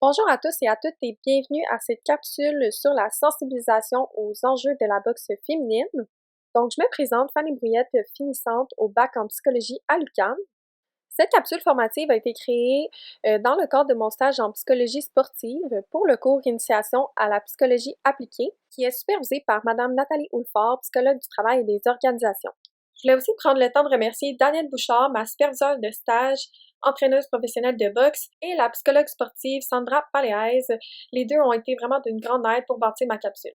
Bonjour à tous et à toutes et bienvenue à cette capsule sur la sensibilisation aux enjeux de la boxe féminine. Donc, je me présente, Fanny Brouillette, finissante au bac en psychologie à l'UQAM. Cette capsule formative a été créée dans le cadre de mon stage en psychologie sportive pour le cours Initiation à la psychologie appliquée, qui est supervisé par Madame Nathalie Houlfort, psychologue du travail et des organisations. Je voulais aussi prendre le temps de remercier Danielle Bouchard, ma superviseure de stage, entraîneuse professionnelle de boxe, et la psychologue sportive Sandra Paléaise. Les deux ont été vraiment d'une grande aide pour bâtir ma capsule.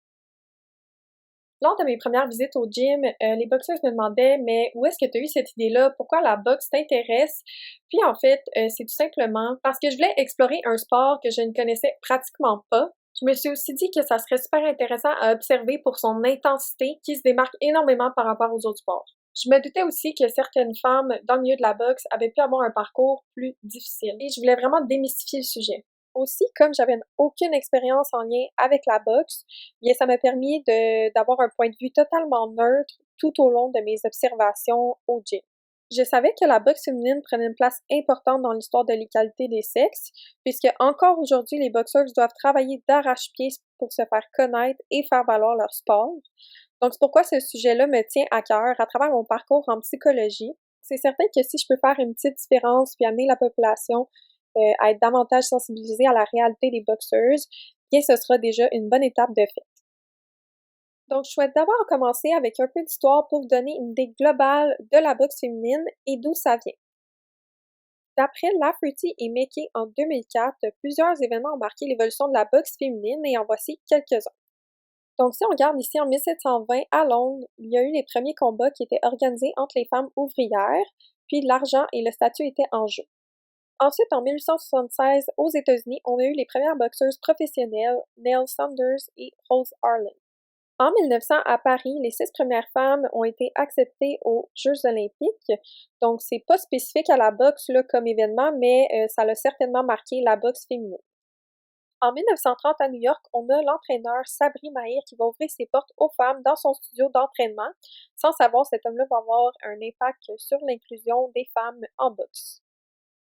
Lors de mes premières visites au gym, les boxeuses me demandaient mais où est-ce que tu as eu cette idée-là? Pourquoi la boxe t'intéresse? Puis en fait, c'est tout simplement parce que je voulais explorer un sport que je ne connaissais pratiquement pas. Je me suis aussi dit que ça serait super intéressant à observer pour son intensité qui se démarque énormément par rapport aux autres sports. Je me doutais aussi que certaines femmes dans le milieu de la boxe avaient pu avoir un parcours plus difficile et je voulais vraiment démystifier le sujet. Aussi, comme j'avais aucune expérience en lien avec la boxe, bien ça m'a permis d'avoir un point de vue totalement neutre tout au long de mes observations au gym. Je savais que la boxe féminine prenait une place importante dans l'histoire de l'égalité des sexes, puisque encore aujourd'hui, les boxeurs doivent travailler d'arrache-pied pour se faire connaître et faire valoir leur sport. Donc, c'est pourquoi ce sujet-là me tient à cœur à travers mon parcours en psychologie. C'est certain que si je peux faire une petite différence puis amener la population à être davantage sensibilisée à la réalité des boxeuses, bien, ce sera déjà une bonne étape de fait. Donc, je souhaite d'abord commencer avec un peu d'histoire pour vous donner une idée globale de la boxe féminine et d'où ça vient. D'après Lafferty et Mackey en 2004, plusieurs événements ont marqué l'évolution de la boxe féminine et en voici quelques-uns. Donc, si on regarde ici en 1720 à Londres, il y a eu les premiers combats qui étaient organisés entre les femmes ouvrières, puis l'argent et le statut étaient en jeu. Ensuite, en 1876, aux États-Unis, on a eu les premières boxeuses professionnelles, Nell Saunders et Rose Harlan. En 1900, à Paris, les 6 premières femmes ont été acceptées aux Jeux olympiques. Donc, c'est pas spécifique à la boxe là, comme événement, mais ça a certainement marqué la boxe féminine. En 1930, à New York, on a l'entraîneur Sabri Mahir qui va ouvrir ses portes aux femmes dans son studio d'entraînement. Sans savoir, cet homme-là va avoir un impact sur l'inclusion des femmes en boxe.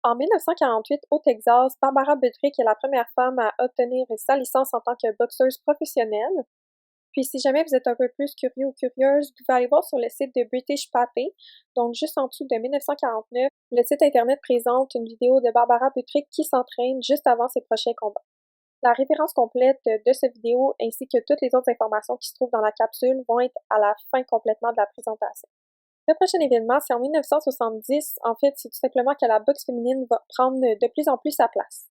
En 1948, au Texas, Barbara Budrick est la première femme à obtenir sa licence en tant que boxeuse professionnelle. Puis si jamais vous êtes un peu plus curieux ou curieuse, vous pouvez aller voir sur le site de British Pathé, donc juste en dessous de 1949. Le site internet présente une vidéo de Barbara Budrick qui s'entraîne juste avant ses prochains combats. La référence complète de cette vidéo ainsi que toutes les autres informations qui se trouvent dans la capsule vont être à la fin complètement de la présentation. Le prochain événement, c'est en 1970. En fait, c'est tout simplement que la boxe féminine va prendre de plus en plus sa place.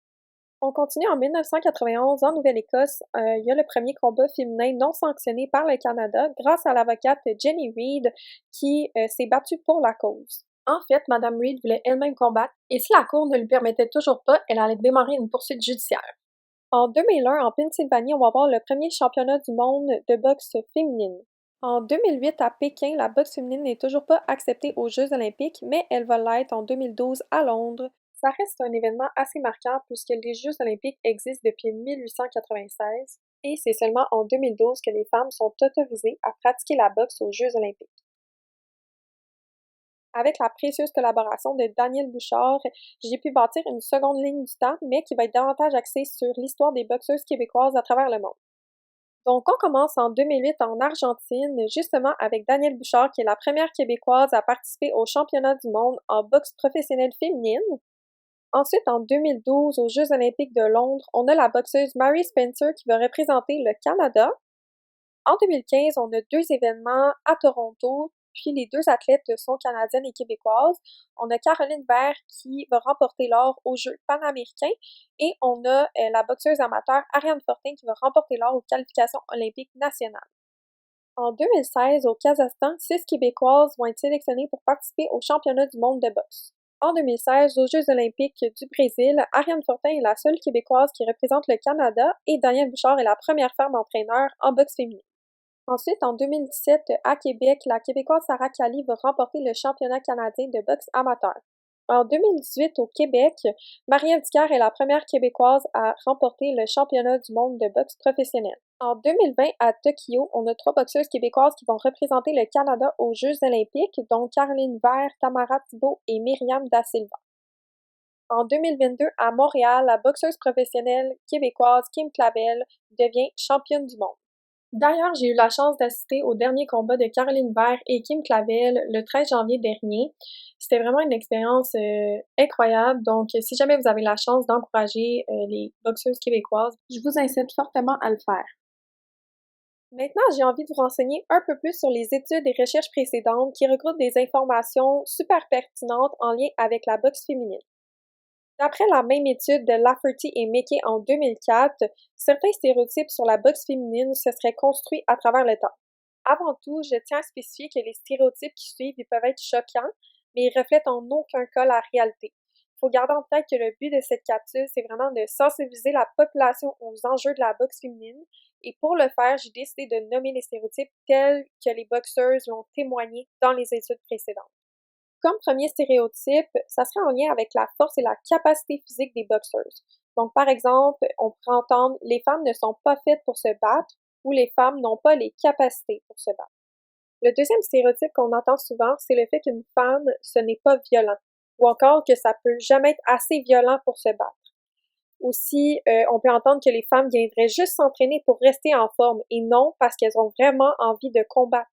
On continue en 1991 en Nouvelle-Écosse. Il y a le premier combat féminin non sanctionné par le Canada grâce à l'avocate Jenny Reid qui s'est battue pour la cause. En fait, Madame Reid voulait elle-même combattre et si la cour ne lui permettait toujours pas, elle allait démarrer une poursuite judiciaire. En 2001, en Pennsylvanie, on va avoir le premier championnat du monde de boxe féminine. En 2008, à Pékin, la boxe féminine n'est toujours pas acceptée aux Jeux olympiques, mais elle va l'être en 2012 à Londres. Ça reste un événement assez marquant puisque les Jeux olympiques existent depuis 1896 et c'est seulement en 2012 que les femmes sont autorisées à pratiquer la boxe aux Jeux olympiques. Avec la précieuse collaboration de Danielle Bouchard, j'ai pu bâtir une seconde ligne du temps, mais qui va être davantage axée sur l'histoire des boxeuses québécoises à travers le monde. Donc, on commence en 2008 en Argentine, justement avec Danielle Bouchard, qui est la première québécoise à participer au championnat du monde en boxe professionnelle féminine. Ensuite, en 2012, aux Jeux olympiques de Londres, on a la boxeuse Mary Spencer qui va représenter le Canada. En 2015, on a 2 événements à Toronto, puis les 2 athlètes sont canadiennes et québécoises. On a Caroline Vert qui va remporter l'or aux Jeux panaméricains et on a la boxeuse amateur Ariane Fortin qui va remporter l'or aux qualifications olympiques nationales. En 2016, au Kazakhstan, 6 Québécoises vont être sélectionnées pour participer au championnat du monde de boxe. En 2016, aux Jeux olympiques du Brésil, Ariane Fortin est la seule Québécoise qui représente le Canada et Danielle Bouchard est la première femme entraîneur en boxe féminine. Ensuite, en 2017, à Québec, la Québécoise Sarah Cali va remporter le championnat canadien de boxe amateur. En 2018, au Québec, Marie-Ève Dicker est la première Québécoise à remporter le championnat du monde de boxe professionnelle. En 2020, à Tokyo, on a 3 boxeuses québécoises qui vont représenter le Canada aux Jeux olympiques, dont Caroline Vert, Tamara Thibault et Myriam Da Silva. En 2022, à Montréal, la boxeuse professionnelle québécoise Kim Clavel devient championne du monde. D'ailleurs, j'ai eu la chance d'assister au dernier combat de Caroline Vert et Kim Clavel le 13 janvier dernier. C'était vraiment une expérience incroyable. Donc, si jamais vous avez la chance d'encourager les boxeuses québécoises, je vous incite fortement à le faire. Maintenant, j'ai envie de vous renseigner un peu plus sur les études et recherches précédentes qui regroupent des informations super pertinentes en lien avec la boxe féminine. D'après la même étude de Lafferty et Mackey en 2004, certains stéréotypes sur la boxe féminine se seraient construits à travers le temps. Avant tout, je tiens à spécifier que les stéréotypes qui suivent ils peuvent être choquants, mais ils reflètent en aucun cas la réalité. Il faut garder en tête que le but de cette capsule, c'est vraiment de sensibiliser la population aux enjeux de la boxe féminine, et pour le faire, j'ai décidé de nommer les stéréotypes tels que les boxeuses l'ont témoigné dans les études précédentes. Comme premier stéréotype, ça serait en lien avec la force et la capacité physique des boxeuses. Donc, par exemple, on pourrait entendre les femmes ne sont pas faites pour se battre ou les femmes n'ont pas les capacités pour se battre. Le deuxième stéréotype qu'on entend souvent, c'est le fait qu'une femme, ce n'est pas violent, ou encore que ça peut jamais être assez violent pour se battre. Aussi, on peut entendre que les femmes viendraient juste s'entraîner pour rester en forme et non parce qu'elles ont vraiment envie de combattre.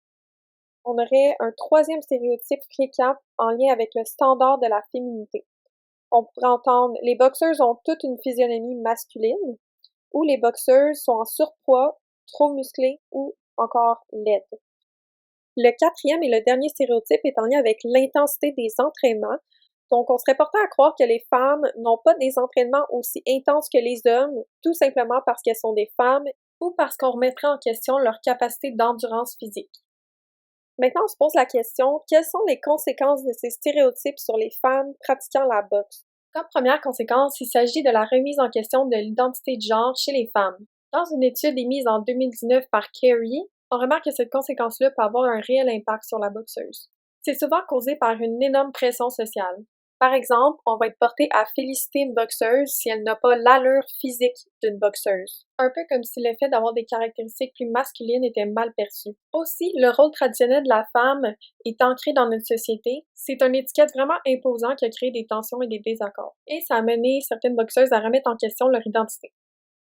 On aurait un troisième stéréotype fréquent en lien avec le standard de la féminité. On pourrait entendre les boxeuses ont toute une physionomie masculine ou les boxeuses sont en surpoids, trop musclées ou encore laides. Le quatrième et le dernier stéréotype est en lien avec l'intensité des entraînements. Donc, on serait porté à croire que les femmes n'ont pas des entraînements aussi intenses que les hommes, tout simplement parce qu'elles sont des femmes ou parce qu'on remettrait en question leur capacité d'endurance physique. Maintenant, on se pose la question, quelles sont les conséquences de ces stéréotypes sur les femmes pratiquant la boxe? Comme première conséquence, il s'agit de la remise en question de l'identité de genre chez les femmes. Dans une étude émise en 2019 par Carey, on remarque que cette conséquence-là peut avoir un réel impact sur la boxeuse. C'est souvent causé par une énorme pression sociale. Par exemple, on va être porté à féliciter une boxeuse si elle n'a pas l'allure physique d'une boxeuse. Un peu comme si le fait d'avoir des caractéristiques plus masculines était mal perçu. Aussi, le rôle traditionnel de la femme est ancré dans notre société. C'est une étiquette vraiment imposante qui a créé des tensions et des désaccords. Et ça a mené certaines boxeuses à remettre en question leur identité.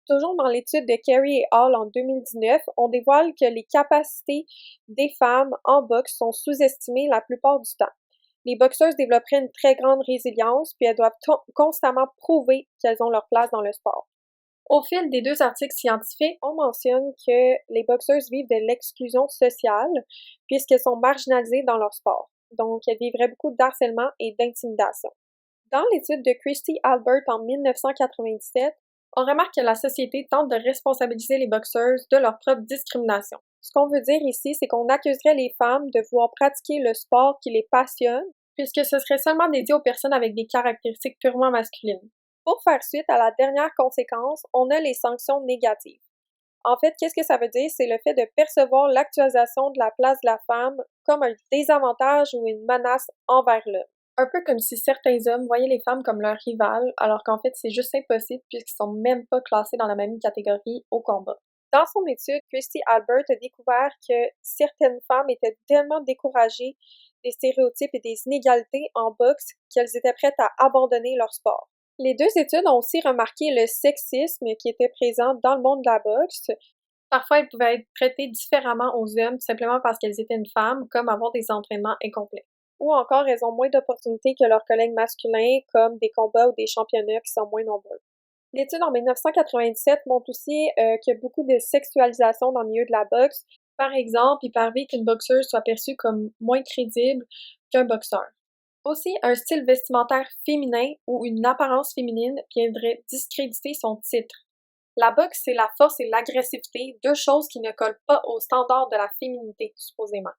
Toujours dans l'étude de Carey et Hall en 2019, on dévoile que les capacités des femmes en boxe sont sous-estimées la plupart du temps. Les boxeuses développeraient une très grande résilience, puis elles doivent constamment prouver qu'elles ont leur place dans le sport. Au fil des deux articles scientifiques, on mentionne que les boxeuses vivent de l'exclusion sociale, puisqu'elles sont marginalisées dans leur sport. Donc, elles vivraient beaucoup d'harcèlement et d'intimidation. Dans l'étude de Christy Albert en 1997, on remarque que la société tente de responsabiliser les boxeuses de leur propre discrimination. Ce qu'on veut dire ici, c'est qu'on accuserait les femmes de vouloir pratiquer le sport qui les passionne, puisque ce serait seulement dédié aux personnes avec des caractéristiques purement masculines. Pour faire suite à la dernière conséquence, on a les sanctions négatives. En fait, qu'est-ce que ça veut dire? C'est le fait de percevoir l'actualisation de la place de la femme comme un désavantage ou une menace envers l'homme. Un peu comme si certains hommes voyaient les femmes comme leurs rivales, alors qu'en fait, c'est juste impossible puisqu'ils sont même pas classés dans la même catégorie au combat. Dans son étude, Christy Albert a découvert que certaines femmes étaient tellement découragées des stéréotypes et des inégalités en boxe qu'elles étaient prêtes à abandonner leur sport. Les deux études ont aussi remarqué le sexisme qui était présent dans le monde de la boxe. Parfois, elles pouvaient être traitées différemment aux hommes simplement parce qu'elles étaient une femme, comme avoir des entraînements incomplets. Ou encore, elles ont moins d'opportunités que leurs collègues masculins, comme des combats ou des championnats qui sont moins nombreux. L'étude en 1997 montre aussi qu'il y a beaucoup de sexualisation dans le milieu de la boxe. Par exemple, il peut arriver qu'une boxeuse soit perçue comme moins crédible qu'un boxeur. Aussi, un style vestimentaire féminin ou une apparence féminine viendrait discréditer son titre. La boxe, c'est la force et l'agressivité, deux choses qui ne collent pas aux standards de la féminité, supposément.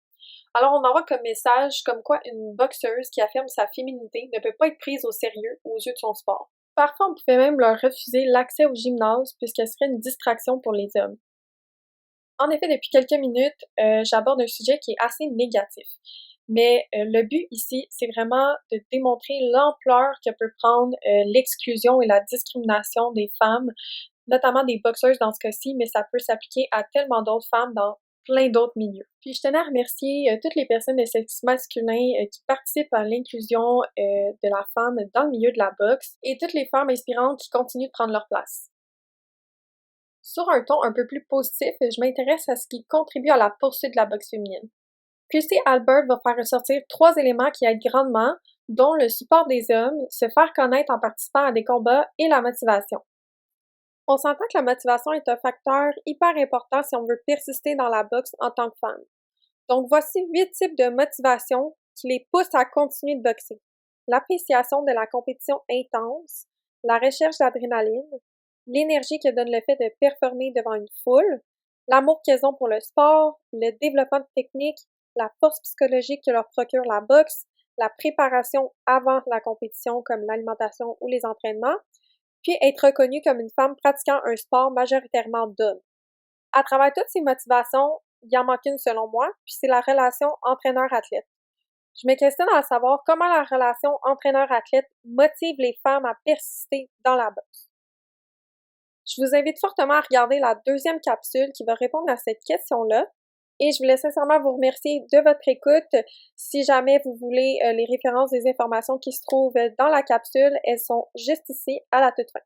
Alors, on envoie comme message comme quoi une boxeuse qui affirme sa féminité ne peut pas être prise au sérieux aux yeux de son sport. Parfois, on pouvait même leur refuser l'accès au gymnase puisqu'elle serait une distraction pour les hommes. En effet, depuis quelques minutes, j'aborde un sujet qui est assez négatif. Mais le but ici, c'est vraiment de démontrer l'ampleur que peut prendre l'exclusion et la discrimination des femmes, notamment des boxeuses dans ce cas-ci, mais ça peut s'appliquer à tellement d'autres femmes dans plein d'autres milieux. Puis je tenais à remercier toutes les personnes de sexe masculin qui participent à l'inclusion de la femme dans le milieu de la boxe et toutes les femmes inspirantes qui continuent de prendre leur place. Sur un ton un peu plus positif, je m'intéresse à ce qui contribue à la poursuite de la boxe féminine. Christy Albert va faire ressortir 3 éléments qui aident grandement, dont le support des hommes, se faire connaître en participant à des combats et la motivation. On s'entend que la motivation est un facteur hyper important si on veut persister dans la boxe en tant que femme. Donc voici 8 types de motivation qui les poussent à continuer de boxer. L'appréciation de la compétition intense, la recherche d'adrénaline, l'énergie que donne le fait de performer devant une foule, l'amour qu'ils ont pour le sport, le développement de techniques, la force psychologique que leur procure la boxe, la préparation avant la compétition comme l'alimentation ou les entraînements, puis être reconnue comme une femme pratiquant un sport majoritairement d'hommes. À travers toutes ces motivations, il y en manque une selon moi, puis c'est la relation entraîneur-athlète. Je me questionne à savoir comment la relation entraîneur-athlète motive les femmes à persister dans la boxe. Je vous invite fortement à regarder la deuxième capsule qui va répondre à cette question-là. Et je voulais sincèrement vous remercier de votre écoute. Si jamais vous voulez les références des informations qui se trouvent dans la capsule, elles sont juste ici à la toute fin.